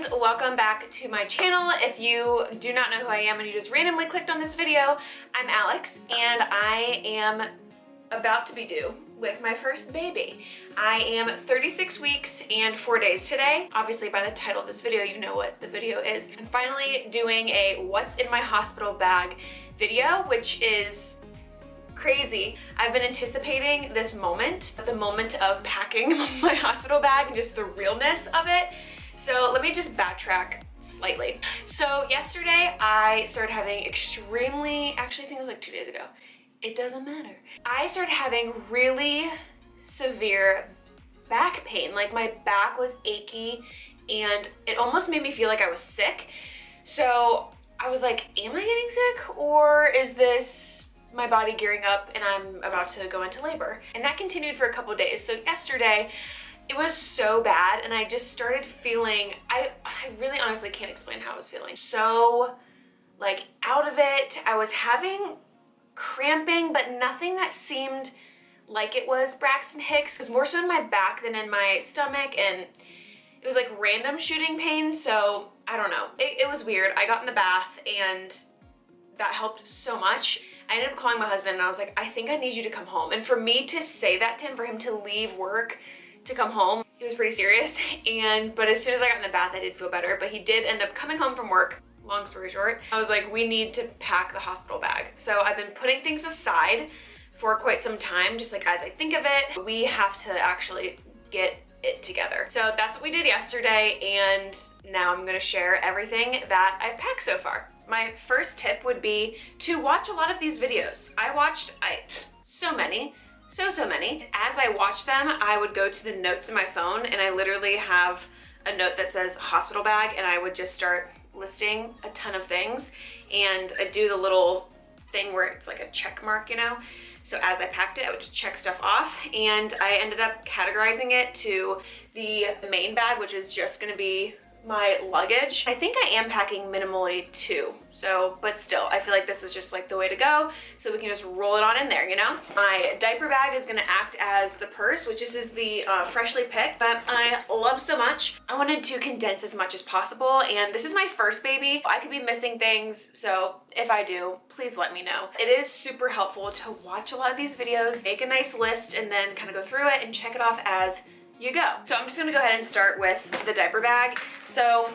friends, welcome back to my channel. If you do not know who I am and you just randomly clicked on this video, I'm Alex and I am about to be due with my first baby. I am 36 weeks and 4 days today. Obviously by the title of this video, you know what the video is. I'm finally doing a what's in my hospital bag video, which is crazy. I've been anticipating this moment, the moment of packing my hospital bag and just the realness of it. So let me just backtrack slightly. So yesterday I started having actually I think it was like 2 days ago. It doesn't matter. I started having really severe back pain. Like my back was achy and it almost made me feel like I was sick. So I was like, am I getting sick or is this my body gearing up and I'm about to go into labor? And that continued for a couple of days. So yesterday it was so bad and I just started feeling, I really honestly can't explain how I was feeling. So like out of it. I was having cramping, but nothing that seemed like it was Braxton Hicks. It was more so in my back than in my stomach, and it was like random shooting pain. So I don't know, it was weird. I got in the bath and that helped so much. I ended up calling my husband and I was like, I think I need you to come home. And for me to say that to him, for him to leave work to come home, it was pretty serious. But as soon as I got in the bath, I did feel better. But he did end up coming home from work. Long story short, I was like, we need to pack the hospital bag. So I've been putting things aside for quite some time, just like as I think of it. We have to actually get it together. So that's what we did yesterday, and now I'm gonna share everything that I've packed so far. My first tip would be to watch a lot of these videos. I watched so many. As I watched them, I would go to the notes in my phone and I literally have a note that says hospital bag, and I would just start listing a ton of things, and I do the little thing where it's like a check mark, you know? So as I packed it, I would just check stuff off, and I ended up categorizing it to the main bag, which is just gonna be my luggage. I think I am packing minimally too, so, but still, I feel like this is just like the way to go, so we can just roll it on in there, you know? My diaper bag is gonna act as the purse, which is the freshly picked that I love so much. I wanted to condense as much as possible, and this is my first baby. I could be missing things, so if I do, please let me know. It is super helpful to watch a lot of these videos, make a nice list, and then kind of go through it and check it off as you go. So I'm just gonna go ahead and start with the diaper bag. So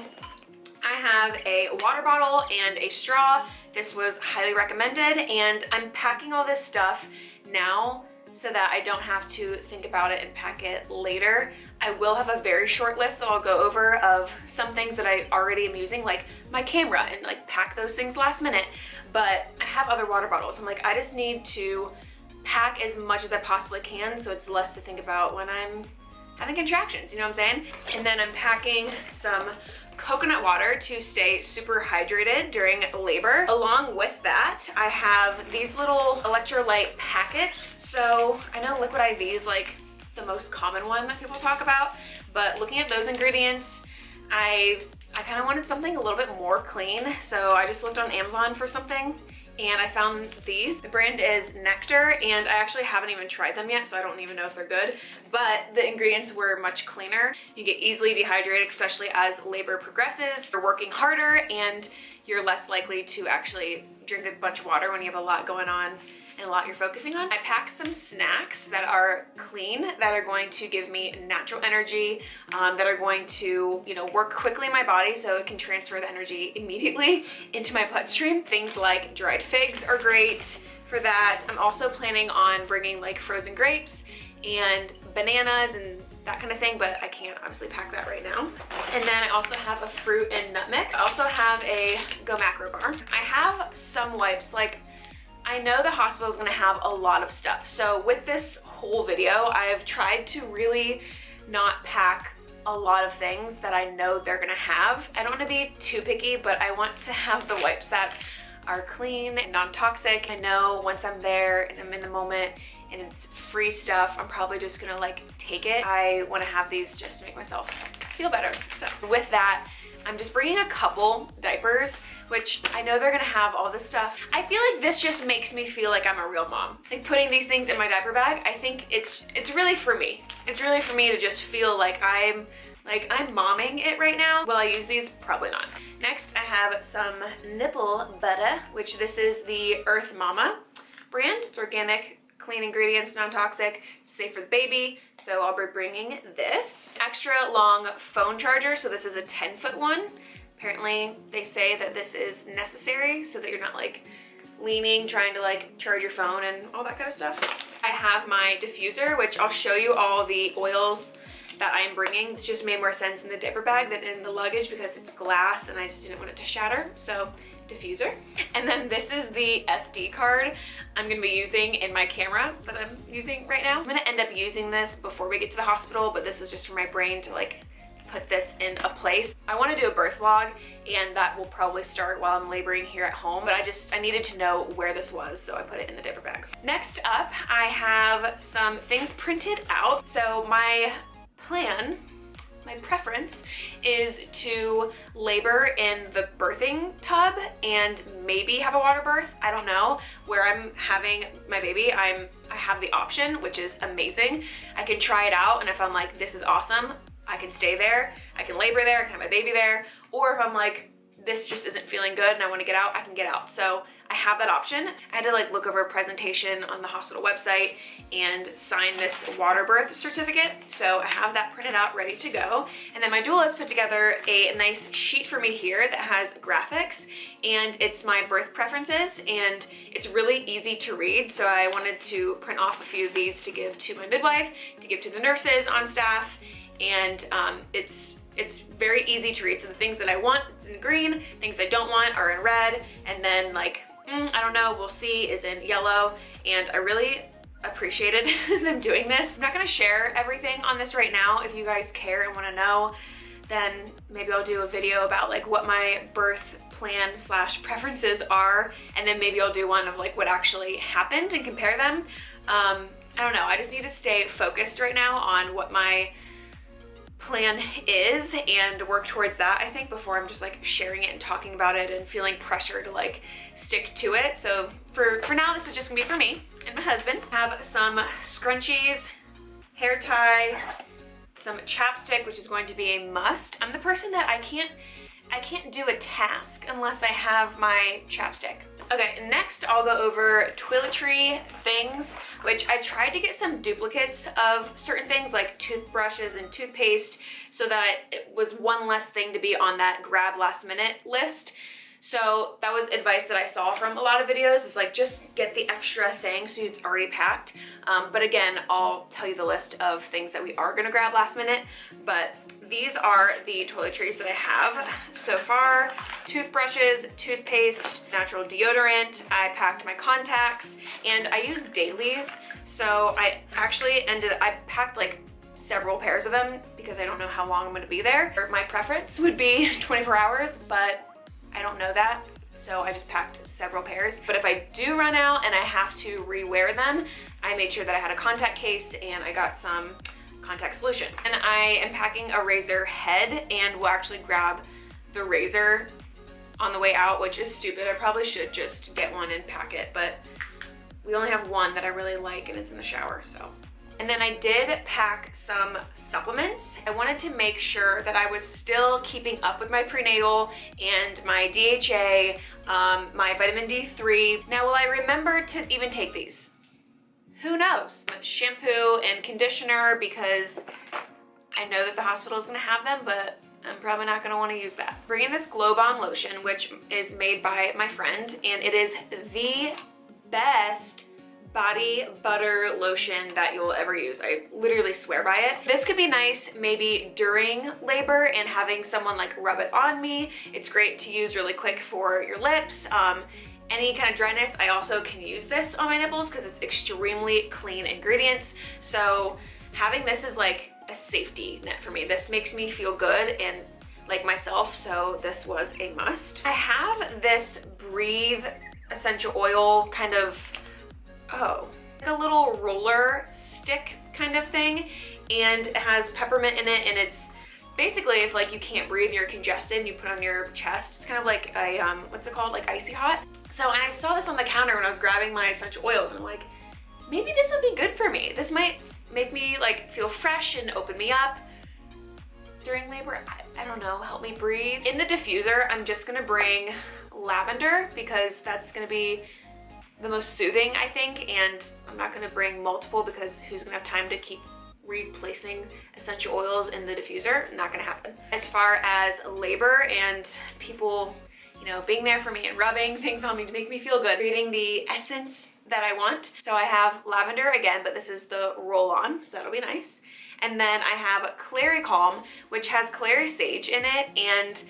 I have a water bottle and a straw. This was highly recommended, and I'm packing all this stuff now so that I don't have to think about it and pack it later. I will have a very short list that I'll go over of some things that I already am using, like my camera, and like pack those things last minute. But I have other water bottles. I'm like, I just need to pack as much as I possibly can so it's less to think about when I'm having contractions, you know what I'm saying? And then I'm packing some coconut water to stay super hydrated during labor. Along with that, I have these little electrolyte packets. So I know liquid IV is like the most common one that people talk about, but looking at those ingredients, I kind of wanted something a little bit more clean. So I just looked on Amazon for something, and I found these. The brand is Nectar, and I actually haven't even tried them yet, so I don't even know if they're good, but the ingredients were much cleaner. You get easily dehydrated, especially as labor progresses. You're working harder, and you're less likely to actually drink a bunch of water when you have a lot going on and a lot you're focusing on. I packed some snacks that are clean, that are going to give me natural energy, that are going to, you know, work quickly in my body so it can transfer the energy immediately into my bloodstream. Things like dried figs are great for that. I'm also planning on bringing like frozen grapes and bananas and that kind of thing, but I can't obviously pack that right now. And then I also have a fruit and nut mix. I also have a Go Macro bar. I have some wipes. Like, I know the hospital is gonna have a lot of stuff. So with this whole video, I've tried to really not pack a lot of things that I know they're gonna have. I don't wanna be too picky, but I want to have the wipes that are clean and non-toxic. I know once I'm there and I'm in the moment and it's free stuff, I'm probably just gonna like take it. I wanna have these just to make myself feel better. So with that, I'm just bringing a couple diapers, which I know they're gonna have all this stuff. I feel like this just makes me feel like I'm a real mom. Like putting these things in my diaper bag, I think it's really for me. It's really for me to just feel like I'm Like, I'm momming it right now. Will I use these? Probably not. Next, I have some nipple butter, which this is the Earth Mama brand. It's organic, clean ingredients, non-toxic, safe for the baby. So I'll be bringing this. Extra long phone charger. So this is a 10-foot one. Apparently they say that this is necessary so that you're not like leaning, trying to like charge your phone and all that kind of stuff. I have my diffuser, which I'll show you all the oils that I'm bringing. It's just made more sense in the diaper bag than in the luggage because it's glass and I just didn't want it to shatter. So diffuser. And then this is the SD card I'm gonna be using in my camera that I'm using right now. I'm gonna end up using this before we get to the hospital, but this was just for my brain to like put this in a place. I want to do a birth vlog and that will probably start while I'm laboring here at home, but I needed to know where this was, so I put it in the diaper bag. Next up, I have some things printed out. So my plan, my preference is to labor in the birthing tub and maybe have a water birth. I don't know. Where I'm having my baby, I have the option, which is amazing. I can try it out, and if I'm like, this is awesome, I can stay there, I can labor there, I can have my baby there, or if I'm like, this just isn't feeling good and I want to get out, I can get out. So I have that option. I had to like look over a presentation on the hospital website and sign this water birth certificate. So I have that printed out, ready to go. And then my doula has put together a nice sheet for me here that has graphics, and it's my birth preferences, and it's really easy to read. So I wanted to print off a few of these to give to my midwife, to give to the nurses on staff, and it's very easy to read. So the things that I want is in green, things I don't want are in red, and then like, I don't know, we'll see is in yellow. And I really appreciated them doing this. I'm not gonna share everything on this right now. If you guys care and wanna know, then maybe I'll do a video about like what my birth plan / preferences are, and then maybe I'll do one of like what actually happened and compare them. I don't know, I just need to stay focused right now on what my plan is and work towards that, I think, before I'm just like sharing it and talking about it and feeling pressure to like stick to it. So for now, this is just gonna be for me and my husband. I have some scrunchies, hair tie, some chapstick, which is going to be a must. I'm the person that I can't do a task unless I have my chapstick. Okay, next I'll go over toiletry things, which I tried to get some duplicates of certain things like toothbrushes and toothpaste so that it was one less thing to be on that grab last minute list. So that was advice that I saw from a lot of videos, is like just get the extra thing so it's already packed. But again, I'll tell you the list of things that we are gonna grab last minute. But these are the toiletries that I have so far: toothbrushes, toothpaste, natural deodorant. I packed my contacts, and I use dailies. So I packed like several pairs of them because I don't know how long I'm gonna be there. My preference would be 24 hours, but I don't know that, so I just packed several pairs. But if I do run out and I have to rewear them, I made sure that I had a contact case and I got some contact solution. And I am packing a razor head, and will actually grab the razor on the way out, which is stupid. I probably should just get one and pack it, but we only have one that I really like and it's in the shower, so. And then I did pack some supplements. I wanted to make sure that I was still keeping up with my prenatal and my DHA, my vitamin D3. Now, will I remember to even take these? Who knows? Shampoo and conditioner, because I know that the hospital is gonna have them, but I'm probably not gonna wanna use that. Bringing this Glow Bomb lotion, which is made by my friend, and it is the best body butter lotion that you'll ever use. I literally swear by it. This could be nice maybe during labor and having someone like rub it on me. It's great to use really quick for your lips. Any kind of dryness, I also can use this on my nipples because it's extremely clean ingredients. So having this is like a safety net for me. This makes me feel good and like myself, so this was a must. I have this Breathe essential oil kind of, like a little roller stick kind of thing, and it has peppermint in it, and it's basically if like you can't breathe and you're congested and you put on your chest. It's kind of like a, what's it called? Like icy hot. So, and I saw this on the counter when I was grabbing my essential oils, and I'm like, maybe this would be good for me. This might make me like feel fresh and open me up. during labor. I don't know, help me breathe. In the diffuser, I'm just gonna bring lavender because that's gonna be the most soothing, I think, and I'm not gonna bring multiple because who's gonna have time to keep replacing essential oils in the diffuser? Not gonna happen. As far as labor and people, you know, being there for me and rubbing things on me to make me feel good, creating the essence that I want. So I have lavender again, but this is the roll-on, so that'll be nice. And then I have Clary Calm, which has clary sage in it, and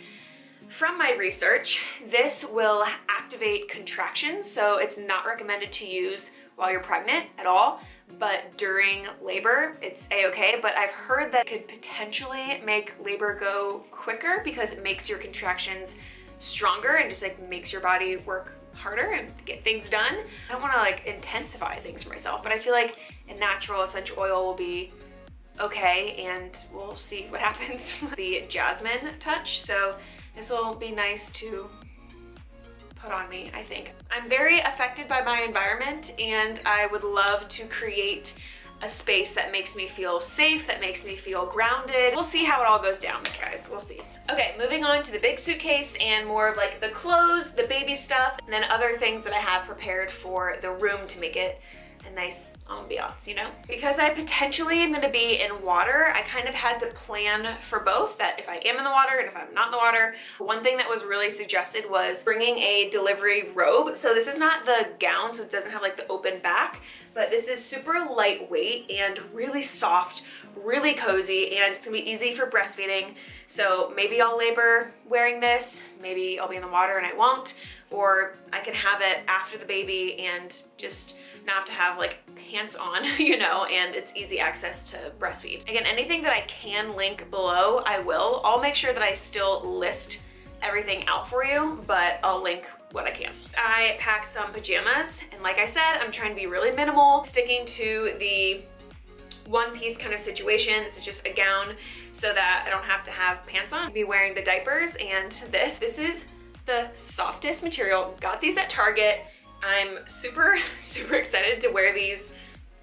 from my research, this will activate contractions, so it's not recommended to use while you're pregnant at all, but during labor, it's a-okay. But I've heard that it could potentially make labor go quicker because it makes your contractions stronger and just like makes your body work harder and get things done. I don't want to like intensify things for myself, but I feel like a natural essential oil will be okay, and we'll see what happens. The jasmine touch, so this will be nice to put on me, I think. I'm very affected by my environment, and I would love to create a space that makes me feel safe, that makes me feel grounded. We'll see how it all goes down, guys, we'll see. Okay, moving on to the big suitcase and more of like the clothes, the baby stuff, and then other things that I have prepared for the room to make it a nice ambiance, you know? Because I potentially am gonna be in water, I kind of had to plan for both, that if I am in the water and if I'm not in the water. One thing that was really suggested was bringing a delivery robe. So this is not the gown, so it doesn't have like the open back, but this is super lightweight and really soft, really cozy, and it's gonna be easy for breastfeeding. So maybe I'll labor wearing this, maybe I'll be in the water and I won't, or I can have it after the baby and just not have to have like pants on, you know, and it's easy access to breastfeed. Again, anything that I can link below, I will. I'll make sure that I still list everything out for you, but I'll link what I can. I packed some pajamas, and like I said, I'm trying to be really minimal, sticking to the one-piece kind of situation. This is just a gown so that I don't have to have pants on. I'll be wearing the diapers, and this is the softest material. Got these at Target. I'm super excited to wear these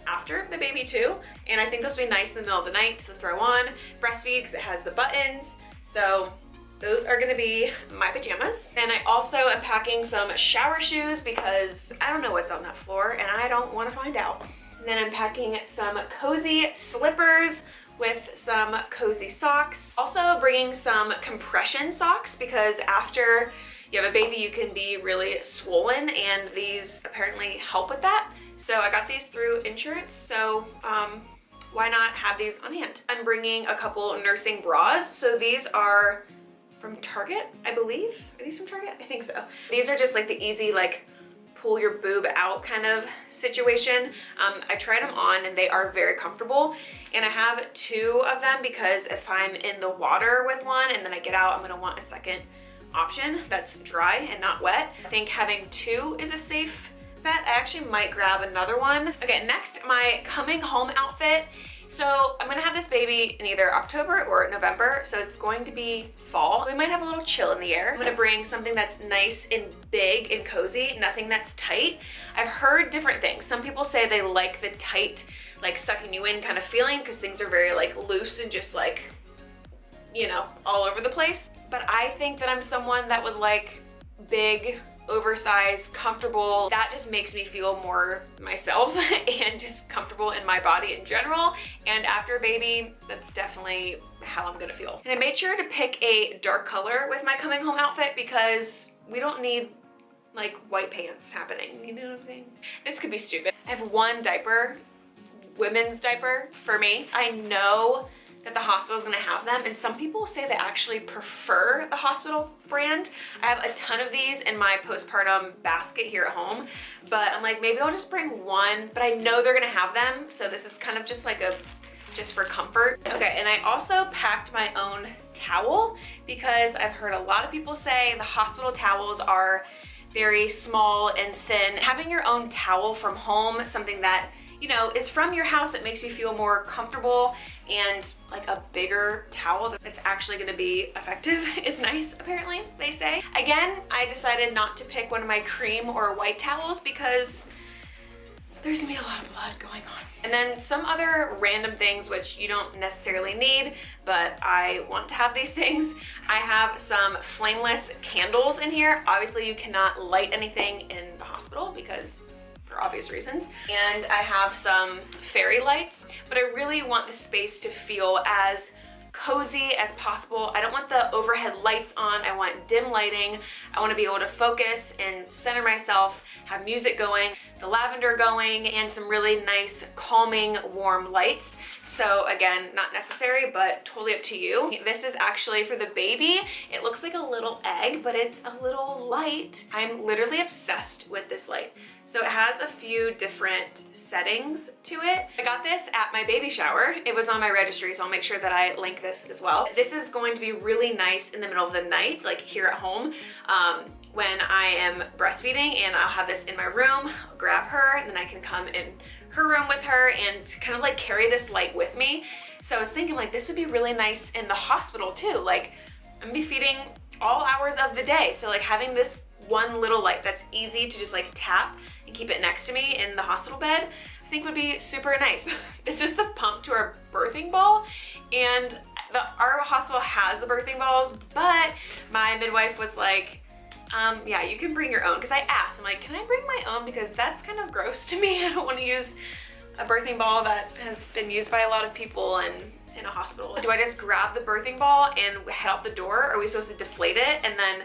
after the baby too, and I think this will be nice in the middle of the night to throw on, breastfeed, because it has the buttons. So those are gonna be my pajamas. And I also am packing some shower shoes because I don't know what's on that floor and I don't want to find out. And then I'm packing some cozy slippers with some cozy socks. Also bringing some compression socks because after you have a baby, you can be really swollen, and these apparently help with that. So I got these through insurance, so why not have these on hand? I'm bringing a couple nursing bras. So these are from Target, I believe. Are these from Target? I think so. These are just like the easy, like pull your boob out kind of situation. I tried them on and they are very comfortable. And I have two of them because if I'm in the water with one and then I get out, I'm gonna want a second option that's dry and not wet. I think having two is a safe bet. I actually might grab another one. Okay, next, my coming home outfit. So I'm gonna have this baby in either October or November, so it's going to be fall. We might have a little chill in the air. I'm gonna bring something that's nice and big and cozy, nothing that's tight. I've heard different things. Some people say they like the tight, like sucking you in kind of feeling because things are very like loose and just like, you know, all over the place. But I think that I'm someone that would like big, oversized, comfortable. That just makes me feel more myself and just comfortable in my body in general. And after a baby, that's definitely how I'm gonna feel. And I made sure to pick a dark color with my coming home outfit because we don't need like white pants happening, you know what I'm saying? This could be stupid. I have one diaper, women's diaper for me. I know that the hospital is gonna have them, and some people say they actually prefer the hospital brand. I have a ton of these in my postpartum basket here at home, but I'm like, maybe I'll just bring one, but I know they're gonna have them, so this is kind of just like just for comfort. Okay, and I also packed my own towel because I've heard a lot of people say the hospital towels are very small and thin. Having your own towel from home, something that, you know, is from your house that makes you feel more comfortable, and like a bigger towel that's actually gonna be effective is nice, apparently, they say. Again, I decided not to pick one of my cream or white towels because there's gonna be a lot of blood going on. And then some other random things which you don't necessarily need, but I want to have these things. I have some flameless candles in here. Obviously you cannot light anything in the hospital because for obvious reasons. And I have some fairy lights, but I really want the space to feel as cozy as possible. I don't want the overhead lights on. I want dim lighting. I want to be able to focus and center myself, have music going, the lavender going, and some really nice calming warm lights. So again, not necessary, but totally up to you. This is actually for the baby. It looks like a little egg, but it's a little light. I'm literally obsessed with this light. So it has a few different settings to it. I got this at my baby shower. It was on my registry, so I'll make sure that I link this as well. This is going to be really nice in the middle of the night, like here at home, when I am breastfeeding, and I'll have this in my room, I'll grab her, and then I can come in her room with her and kind of like carry this light with me. So I was thinking like this would be really nice in the hospital too. Like I'm gonna be feeding all hours of the day. So like having this one little light that's easy to just like tap and keep it next to me in the hospital bed, I think would be super nice. This is the pump to our birthing ball, and our hospital has the birthing balls, but my midwife was like, yeah, you can bring your own. Because I asked, I'm like, can I bring my own? Because that's kind of gross to me. I don't want to use a birthing ball that has been used by a lot of people and in a hospital. Do I just grab the birthing ball and head out the door? Are we supposed to deflate it and then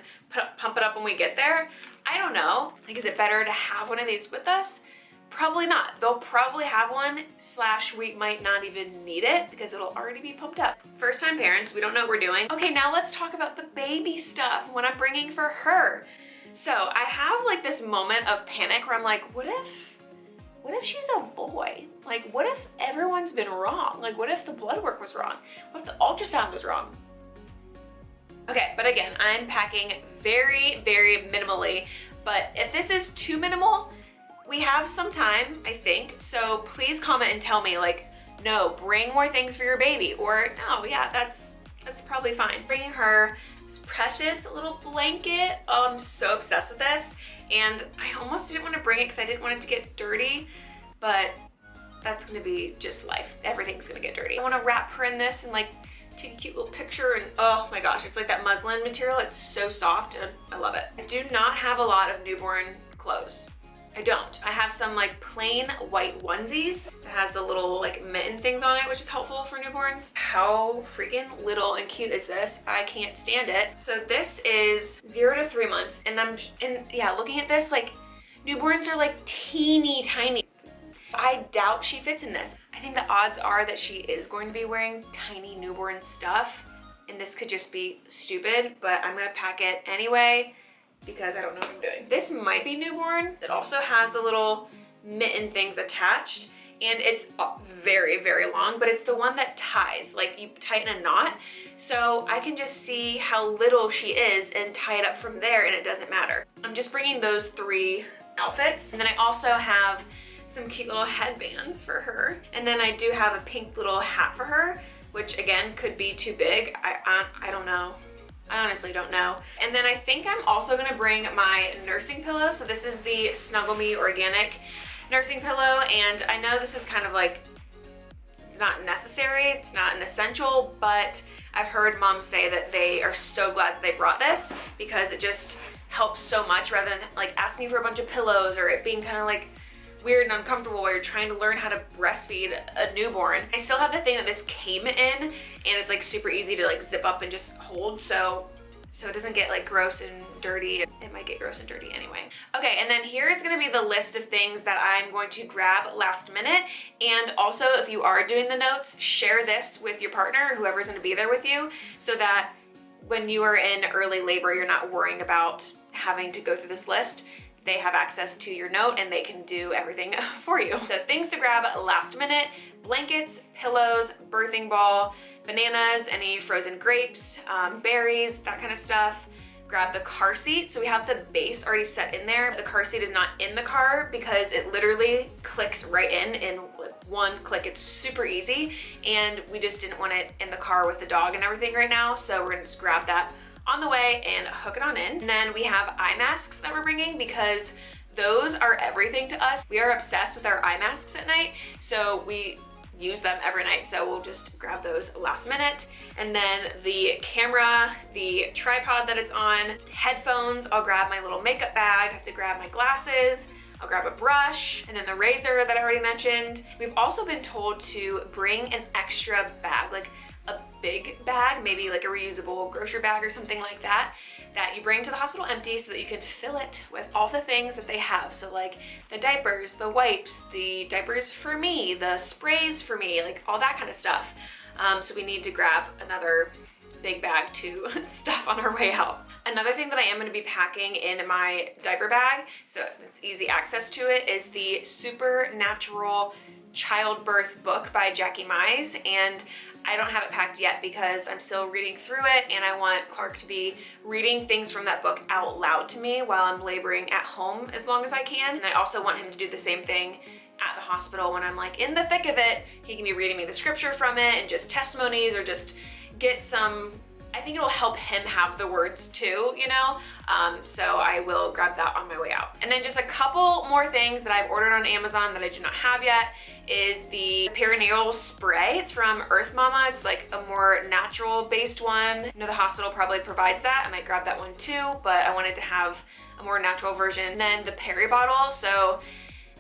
pump it up when we get there? I don't know. Like, is it better to have one of these with us? Probably not. They'll probably have one, / we might not even need it because it'll already be pumped up. First time parents, we don't know what we're doing. Okay, now let's talk about the baby stuff, what I'm bringing for her. So I have like this moment of panic where I'm like, what if she's a boy? Like, what if everyone's been wrong? Like, what if the blood work was wrong? What if the ultrasound was wrong? Okay, but again, I'm packing very, very minimally, but if this is too minimal, we have some time, I think, so please comment and tell me, like, no, bring more things for your baby, or no, yeah, that's probably fine. Bringing her this precious little blanket. Oh, I'm so obsessed with this, and I almost didn't want to bring it because I didn't want it to get dirty, but that's gonna be just life. Everything's gonna get dirty. I want to wrap her in this and like take a cute little picture, and oh my gosh, it's like that muslin material. It's so soft and I love it. I do not have a lot of newborn clothes. I don't. I have some like plain white onesies that has the little like mitten things on it, which is helpful for newborns. How freaking little and cute is this? I can't stand it. So this is 0 to 3 months, and yeah, looking at this, like newborns are like teeny tiny. I doubt she fits in this. I think the odds are that she is going to be wearing tiny newborn stuff, and this could just be stupid, but I'm gonna pack it anyway because I don't know what I'm doing. This might be newborn. It also has the little mitten things attached, and it's very, very long, but it's the one that ties, like you tighten a knot. So I can just see how little she is and tie it up from there, and it doesn't matter. I'm just bringing those 3 outfits. And then I also have some cute little headbands for her. And then I do have a pink little hat for her, which again could be too big. I don't know. I honestly don't know. And then I think I'm also gonna bring my nursing pillow. So this is the Snuggle Me Organic nursing pillow. And I know this is kind of like not necessary, it's not an essential, but I've heard moms say that they are so glad that they brought this because it just helps so much rather than like asking for a bunch of pillows or it being kind of like weird and uncomfortable while you're trying to learn how to breastfeed a newborn. I still have the thing that this came in, and it's like super easy to like zip up and just hold, so it doesn't get like gross and dirty. It might get gross and dirty anyway. Okay, and then here is gonna be the list of things that I'm going to grab last minute. And also, if you are doing the notes, share this with your partner or whoever's gonna be there with you, so that when you are in early labor, you're not worrying about having to go through this list. They have access to your note and they can do everything for you. So things to grab last minute: blankets, pillows, birthing ball, bananas, any frozen grapes, berries, that kind of stuff. Grab the car seat. So we have the base already set in there. The car seat is not in the car because it literally clicks right in like one click. It's super easy, and we just didn't want it in the car with the dog and everything right now, so we're gonna just grab that on the way and hook it on in. And then we have eye masks that we're bringing because Those are everything to us. We are obsessed with our eye masks at night, so we use them every night, so we'll just grab those last minute. And then the camera, the tripod that it's on, headphones, I'll grab my little makeup bag, I have to grab my glasses, I'll grab a brush, and then the razor that I already mentioned. We've also been told to bring an extra bag, like a big bag, maybe like a reusable grocery bag or something like that, that you bring to the hospital empty so that you can fill it with all the things that they have. So like the diapers, the wipes, the diapers for me, the sprays for me, like all that kind of stuff. So we need to grab another big bag to stuff on our way out. Another thing that I am going to be packing in my diaper bag, so it's easy access to it, is the Supernatural Childbirth book by Jackie Mize, and I don't have it packed yet because I'm still reading through it, and I want Clark to be reading things from that book out loud to me while I'm laboring at home as long as I can. And I also want him to do the same thing at the hospital when I'm like in the thick of it. He can be reading me the scripture from it and just testimonies, or just get some, I think it'll help him have the words too, you know? So I will grab that on my way out. And then just a couple more things that I've ordered on Amazon that I do not have yet is the perineal spray. It's from Earth Mama. It's like a more natural based one. I know the hospital probably provides that. I might grab that one too, but I wanted to have a more natural version. And then the peri bottle. So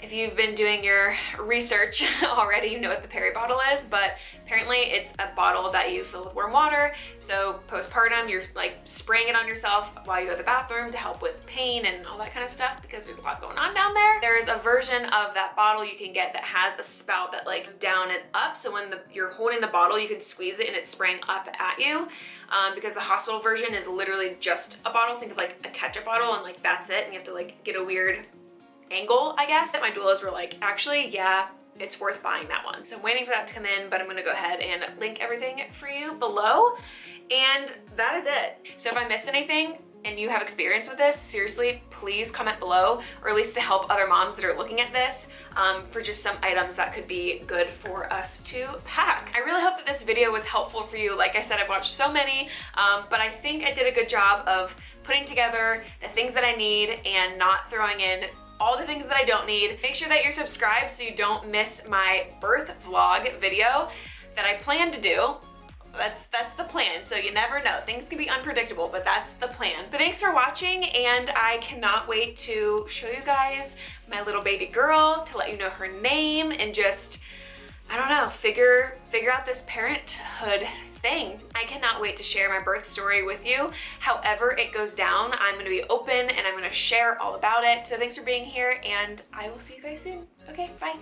if you've been doing your research already, you know what the peri bottle is, but apparently it's a bottle that you fill with warm water. So postpartum, you're like spraying it on yourself while you go to the bathroom to help with pain and all that kind of stuff, because there's a lot going on down there. There is a version of that bottle you can get that has a spout that like is down and up. So when you're holding the bottle, you can squeeze it and it's spraying up at you. Because the hospital version is literally just a bottle. Think of like a ketchup bottle and like that's it. And you have to like get a weird angle, I guess. My doulas were like, actually, yeah, it's worth buying that one. So I'm waiting for that to come in, but I'm gonna go ahead and link everything for you below. And that is it. So if I missed anything and you have experience with this, seriously, please comment below, or at least to help other moms that are looking at this, for just some items that could be good for us to pack. I really hope that this video was helpful for you. Like I said, I've watched so many, but I think I did a good job of putting together the things that I need and not throwing in all the things that I don't need. Make sure that you're subscribed so you don't miss my birth vlog video that I plan to do. That's the plan, so you never know. Things can be unpredictable, but that's the plan. But thanks for watching, and I cannot wait to show you guys my little baby girl, to let you know her name, and just, I don't know, figure out this parenthood thing. I cannot wait to share my birth story with you. However it goes down, I'm gonna be open and I'm gonna share all about it. So thanks for being here, and I will see you guys soon. Okay, bye.